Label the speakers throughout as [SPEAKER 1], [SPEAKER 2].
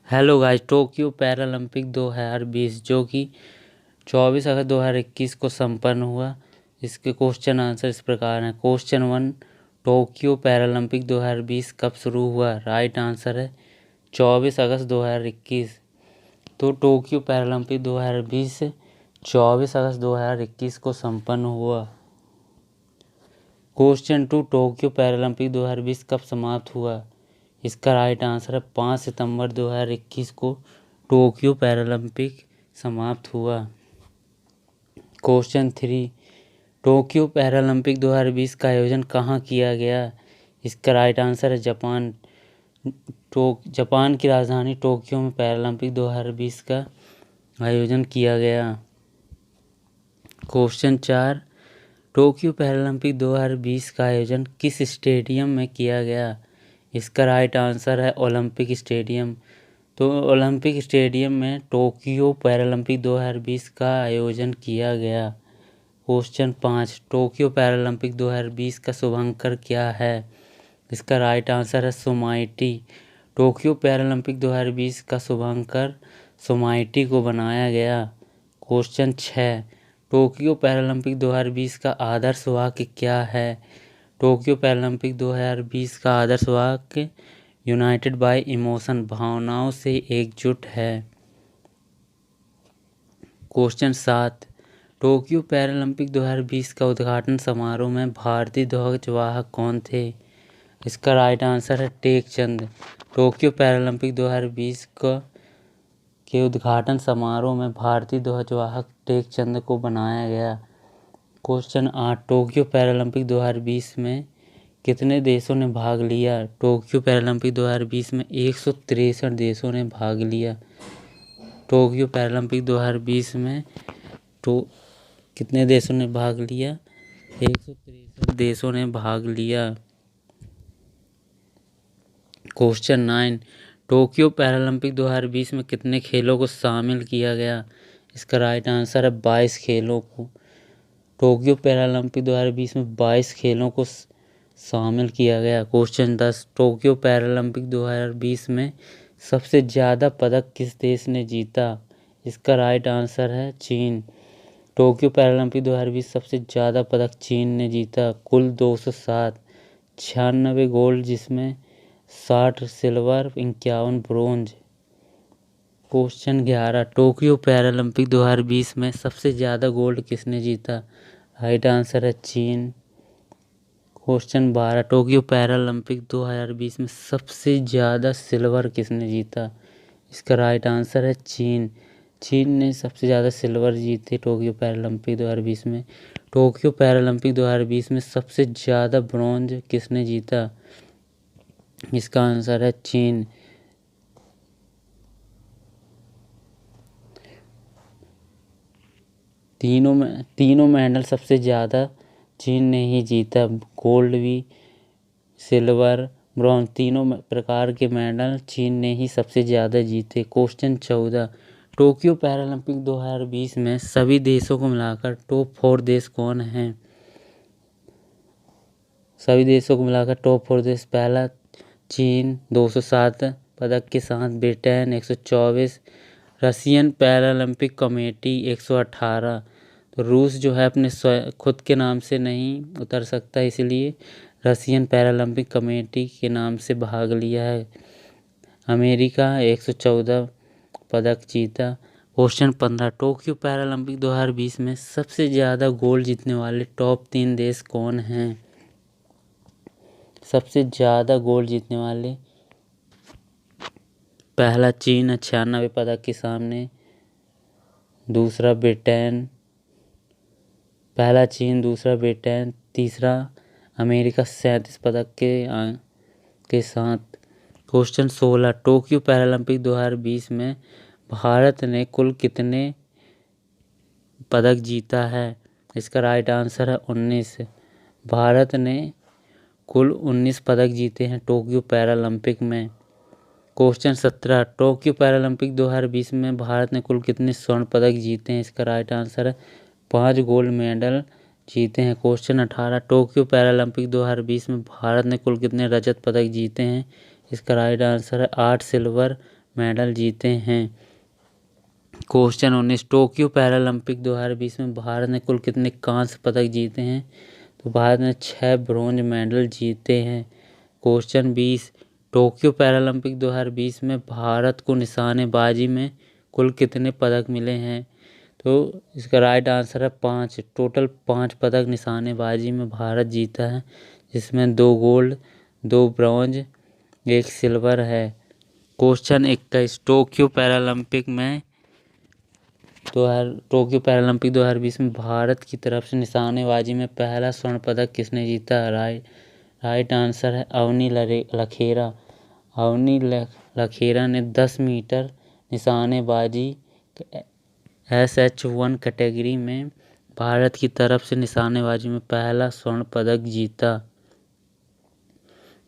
[SPEAKER 1] Hello guys, Tokyo Paralympic 2020 जो कि 24 अगस्त 2021 को संपन्न हुआ। इसके क्वेश्चन आंसर इस प्रकार हैं। क्वेश्चन 1, टोक्यो पैरालंपिक 2020 कब शुरू हुआ? राइट आंसर है 24 अगस्त 2021। तो टोक्यो पैरालंपिक 2020 24 अगस्त 2021 को संपन्न हुआ। क्वेश्चन 2, टोक्यो पैरालंपिक 2020 कब समाप्त हुआ? इसका राइट आंसर है 5 सितंबर 2021 को टोक्यो पैरालंपिक समाप्त हुआ। क्वेश्चन 3, टोक्यो पैरालंपिक 2020 का आयोजन कहाँ किया गया? इसका राइट आंसर है जापान। जापान की राजधानी टोक्यो में पैरालंपिक 2020 का आयोजन किया गया। क्वेश्चन 4, टोक्यो पैरालंपिक 2020 का आयोजन किस स्टेडियम में किया गया? इसका राइट आंसर है ओलंपिक स्टेडियम। तो ओलंपिक स्टेडियम में टोक्यो पैरालंपिक 2020 का आयोजन किया गया। क्वेश्चन 5, टोक्यो पैरालंपिक 2020 का शुभंकर क्या है? इसका राइट आंसर है सोमाइटी। टोक्यो पैरालंपिक 2020 का शुभंकर सोमाइटी को बनाया गया। क्वेश्चन 6, टोक्यो पैरालंपिक 2020 का आदर्श वाक्य क्या है? टोक्यो पैरालंपिक 2020 का आदर्श वाक्य यूनाइटेड बाय इमोशन, भावनाओं से एकजुट है। क्वेश्चन 7, टोक्यो पैरालंपिक 2020 का उद्घाटन समारोह में भारतीय ध्वजवाहक कौन थे? इसका राइट आंसर है टेकचंद। टोक्यो पैरालंपिक 2020 के उद्घाटन समारोह में भारतीय ध्वजवाहक टेकचंद को बनाया गया। क्वेश्चन 8, टोक्यो पैरालंपिक 2020 में कितने देशों ने भाग लिया? टोक्यो पैरालंपिक 2020 में 163 देशों ने भाग लिया। टोक्यो पैरालंपिक 2020 में कितने देशों ने भाग लिया? 163 देशों ने भाग लिया। क्वेश्चन 9, टोक्यो पैरालंपिक 2020 में कितने खेलों को शामिल किया गया? इसका राइट आंसर है 22 खेलों को। टोक्यो पैरालंपिक 2020 में 22 खेलों को शामिल किया गया। क्वेश्चन 10, टोक्यो पैरालंपिक 2020 में सबसे ज़्यादा पदक किस देश ने जीता? इसका राइट आंसर है चीन। टोक्यो पैरालंपिक 2020 सबसे ज़्यादा पदक चीन ने जीता, कुल 207, 96 गोल्ड जिसमें 60 silver, 51 bronze. Question 11, Tokyo Paralympic 2020 में सबसे ज़्यादा गोल्ड किसने जीता? राइट आंसर है चीन। क्वेश्चन 12, टोक्यो पैरालंपिक 2020 में सबसे ज़्यादा सिल्वर किसने जीता? इसका राइट आंसर है चीन। चीन ने सबसे ज़्यादा सिल्वर जीते टोक्यो पैरालंपिक 2020 में। टोक्यो पैरालंपिक 2020 में सबसे ज़्यादा ब्रॉन्ज किसने जीता? इसका आंसर है चीन। तीनों मेडल सबसे ज़्यादा चीन ने ही जीता, गोल्ड भी, सिल्वर, ब्रॉन्ज, तीनों प्रकार के मेडल चीन ने ही सबसे ज़्यादा जीते। क्वेश्चन 14, टोक्यो पैरालंपिक 2020 में सभी देशों को मिलाकर टॉप 4 देश कौन हैं? सभी देशों को मिलाकर टॉप 4 देश, पहला चीन 207 पदक के साथ, ब्रिटेन 124, रशियन पैरालंपिक कमेटी 118। तो रूस जो है अपने खुद के नाम से नहीं उतर सकता, इसलिए रशियन पैरालंपिक कमेटी के नाम से भाग लिया है। अमेरिका 114 पदक जीता। क्वेश्चन 15, टोक्यो पैरालंपिक 2020 में सबसे ज़्यादा गोल्ड जीतने वाले टॉप 3 देश कौन हैं? सबसे ज़्यादा गोल्ड जीतने वाले, पहला चीन 96 पदक के सामने, दूसरा ब्रिटेन, पहला चीन, दूसरा ब्रिटेन, तीसरा अमेरिका 37 पदक के साथ। क्वेश्चन 16, टोक्यो पैरालंपिक 2020 में भारत ने कुल कितने पदक जीता है? इसका राइट आंसर है 19। भारत ने कुल 19 पदक जीते हैं टोक्यो पैरालंपिक में। क्वेश्चन 17, टोक्यो पैरालंपिक 2020 में भारत ने कुल कितने स्वर्ण पदक जीते हैं? इसका राइट आंसर है 5 गोल्ड मेडल जीते हैं। क्वेश्चन 18, टोक्यो पैरालंपिक 2020 में भारत ने कुल कितने रजत पदक जीते हैं? इसका राइट आंसर है 8 सिल्वर, मेडल जीते हैं। क्वेश्चन 19 टोक्यो पैरालंपिक 2020 में भारत ने कुल कितने कांस्य पदक जीते हैं? तो भारत ने 6 ब्रॉन्ज मेडल जीते हैं। क्वेश्चन 20 टोक्यो पैरालंपिक 2020 में भारत को निशानेबाजी में कुल कितने पदक मिले हैं? तो इसका राइट आंसर है 5। टोटल 5 पदक निशानेबाजी में भारत जीता है, जिसमें 2 गोल्ड, 2 ब्रॉन्ज, 1 सिल्वर है। क्वेश्चन 21 टोक्यो पैरालंपिक 2020 में भारत की तरफ से निशानेबाजी में पहला स्वर्ण पदक किसने जीता? राइट आंसर है अवनी लखेरा। अवनी लखेरा ने 10 मीटर निशानेबाजी SH1 कैटेगरी में भारत की तरफ से निशानेबाजी में पहला स्वर्ण पदक जीता।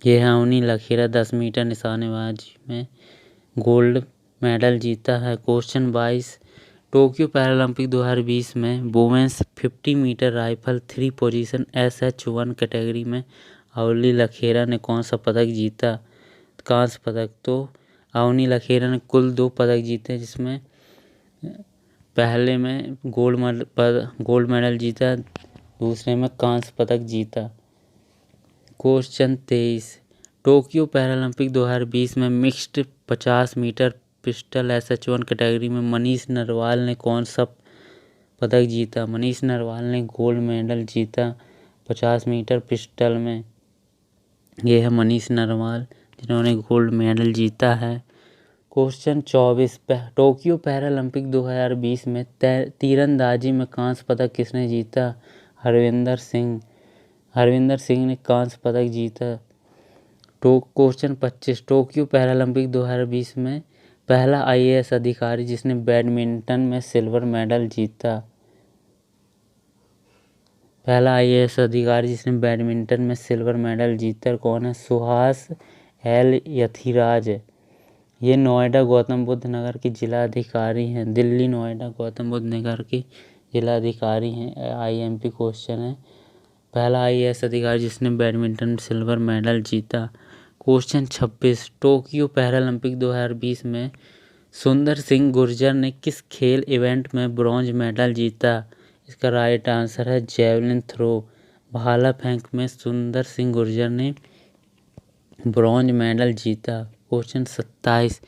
[SPEAKER 1] यह है अवनी लखेरा 10 मीटर निशानेबाजी में गोल्ड मेडल जीता है। क्वेश्चन 22 टोक्यो पैरालंपिक 2020 में women's 50 metre rifle 3 position SH1 category में अवनी लखेरा ने कौन सा पदक जीता? कांस्य पदक। तो अवनी लखेरा ने कुल 2 पदक जीते, जिसमें पहले में गोल्ड मेडल जीता, दूसरे में कांस्य पदक जीता। क्वेश्चन 23 टोक्यो पैरालंपिक 2020 में mixed 50 metre pistol SH1 category में मनीष नरवाल ने कौन सा पदक जीता? मनीष नरवाल ने गोल्ड मेडल जीता 50 मीटर पिस्टल में। यह है मनीष नरवाल, जिन्होंने गोल्ड मेडल जीता है। क्वेश्चन 24 टोक्यो पैरालंपिक 2020 में तीरंदाजी में कांस्य पदक किसने जीता? हरविंदर सिंह ने कांस्य पदक जीता। क्वेश्चन 25 टोक्यो पैरालंपिक 2020 में पहला IAS अधिकारी जिसने बैडमिंटन में सिल्वर मेडल जीता। पहला IAS अधिकारी जिसने बैडमिंटन में सिल्वर मेडल जीता कौन है? सुहास एल यथिराज। ये नोएडा गौतम बुद्ध नगर के जिलाधिकारी हैं। दिल्ली नोएडा गौतम बुद्ध नगर के जिलाधिकारी हैं। IMP क्वेश्चन है। पहला IAS अधिकारी जिसने बैडमिंटन में सिल्वर मेडल जीता। क्वेश्चन 26 टोक्यो पैरालंपिक 2020 में सुंदर सिंह गुर्जर ने किस खेल इवेंट में ब्रॉन्ज मेडल जीता? इसका राइट आंसर है जेवलिन थ्रो। भाला फेंक में सुंदर सिंह गुर्जर ने ब्रॉन्ज मेडल जीता। क्वेश्चन 27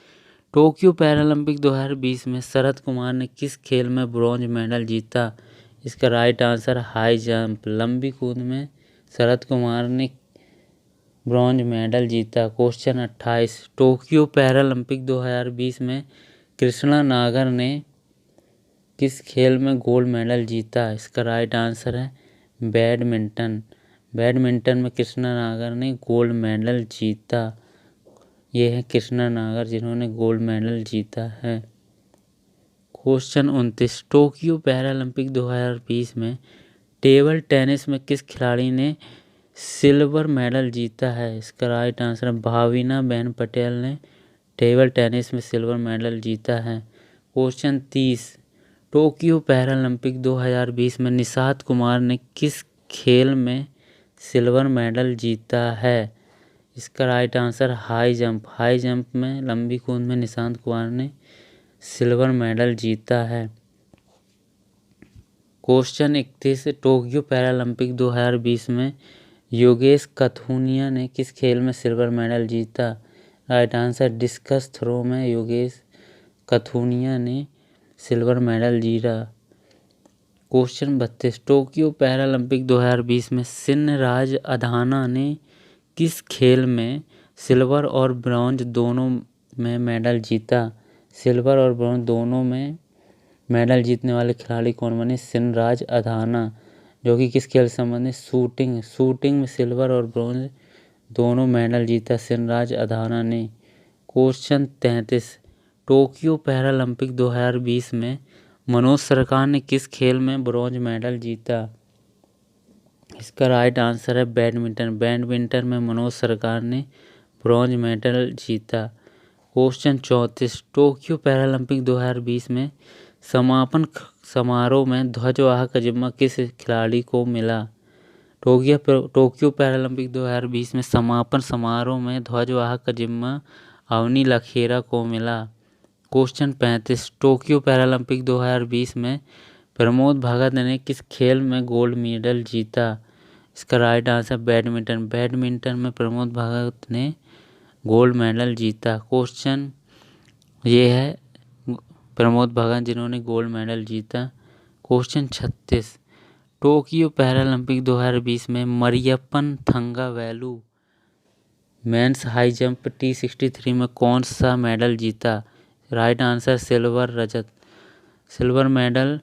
[SPEAKER 1] टोक्यो पैरालंपिक 2020 में शरद कुमार ने किस खेल में ब्रॉन्ज मेडल जीता? इसका राइट आंसर हाई जंप। लंबी कूद में शरद कुमार ने ब्रॉन्ज मेडल जीता। क्वेश्चन 28 टोक्यो पैरालंपिक 2020 में कृष्णा नागर ने किस खेल में गोल्ड मेडल जीता? इसका राइट आंसर है बैडमिंटन। बैडमिंटन में कृष्णा नागर ने गोल्ड मेडल जीता। ये है कृष्णा नागर, जिन्होंने गोल्ड मेडल जीता है। क्वेश्चन 29 टोक्यो पैरालंपिक 2020 में टेबल टेनिस में किस खिलाड़ी ने सिल्वर मेडल जीता है? इसका राइट आंसर है भाविना बहन पटेल ने टेबल टेनिस में सिल्वर मेडल जीता है। क्वेश्चन 30 टोक्यो पैरालंपिक 2020 में निषाद कुमार ने किस खेल में सिल्वर मेडल जीता है? इसका right answer high jump. High jump में लंबी कूद में निषाद कुमार ने सिल्वर मेडल जीता है। क्वेश्चन 31 टोक्यो पैरालंपिक 2020 में योगेश कथुनिया ने किस खेल में सिल्वर मेडल जीता? राइट आंसर डिस्कस थ्रो में योगेश कथुनिया ने सिल्वर मेडल जीता। क्वेश्चन 32 टोक्यो पैरालंपिक 2020 में सिनराज अधाना ने किस खेल में सिल्वर और ब्रॉन्ज दोनों में मेडल जीता? सिल्वर और ब्रॉन्ज दोनों में मेडल जीतने वाले खिलाड़ी कौन बने? सिनराज अधाना, जो कि किस खेल से संबंधित? शूटिंग में सिल्वर और ब्रॉन्ज दोनों मेडल जीता सिनराज अधाना ने। क्वेश्चन 33 टोक्यो पैरालंपिक 2020 में मनोज सरकार ने किस खेल में ब्रॉन्ज मेडल जीता? इसका राइट आंसर है बैडमिंटन। बैडमिंटन में मनोज सरकार ने ब्रॉन्ज मेडल जीता। क्वेश्चन 34 टोक्यो पैरालंपिक 2020 में समापन समारोह में ध्वजवाहक का जिम्मा किस खिलाड़ी को मिला? टोक्यो पैरालंपिक 2020 में समापन समारोह में ध्वजवाहक का जिम्मा अवनी लखेरा को मिला। क्वेश्चन 35 टोक्यो पैरालंपिक 2020 में प्रमोद भगत ने किस खेल में गोल्ड मेडल जीता? इसका राइट आंसर बैडमिंटन। बैडमिंटन में प्रमोद भगत ने गोल्ड मेडल जीता। क्वेश्चन ये है प्रमोद भगत जिन्होंने गोल्ड मेडल जीता। क्वेश्चन 36 टोक्यो पैरालंपिक 2020 में Mariyappan Thangavelu mains high jump T63 में कौन सा मेडल जीता? राइट आंसर सिल्वर रजत। सिल्वर मेडल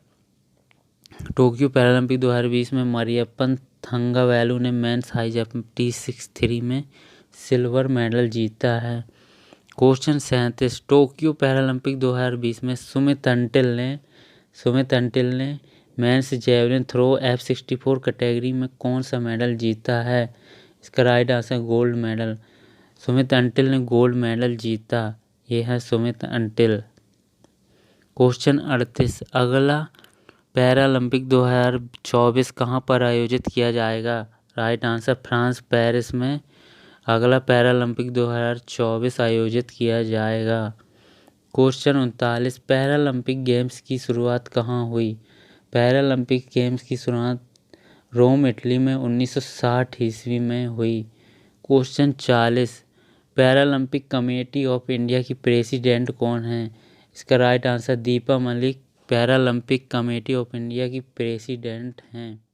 [SPEAKER 1] टोक्यो पैरालंपिक 2020 में मरियप्पन थंगावेलु ने मेंस हाई जंप T63 में सिल्वर मेडल जीता है। क्वेश्चन 37 टोक्यो पैरालंपिक 2020 में सुमित अंटिल ने men's javelin throw F64 category में कौन सा मेडल जीता है? इसका right answer gold medal. Sumit Antil ने गोल्ड मेडल जीता। ये है सुमित अंटिल। क्वेश्चन 38 अगला पैरालंपिक 2024 कहाँ पर आयोजित किया जाएगा? राइट आंसर फ्रांस पेरिस में अगला पैरालंपिक 2024 आयोजित किया जाएगा। क्वेश्चन 39 पैरालंपिक गेम्स की शुरुआत कहाँ हुई? पैरालंपिक गेम्स की शुरुआत रोम इटली में 1960 ईस्वी में हुई। Question 40 Paralympic committee of India की प्रेसिडेंट कौन है? इसका right answer Deepa Malik Paralympic committee of India की प्रेसिडेंट हैं।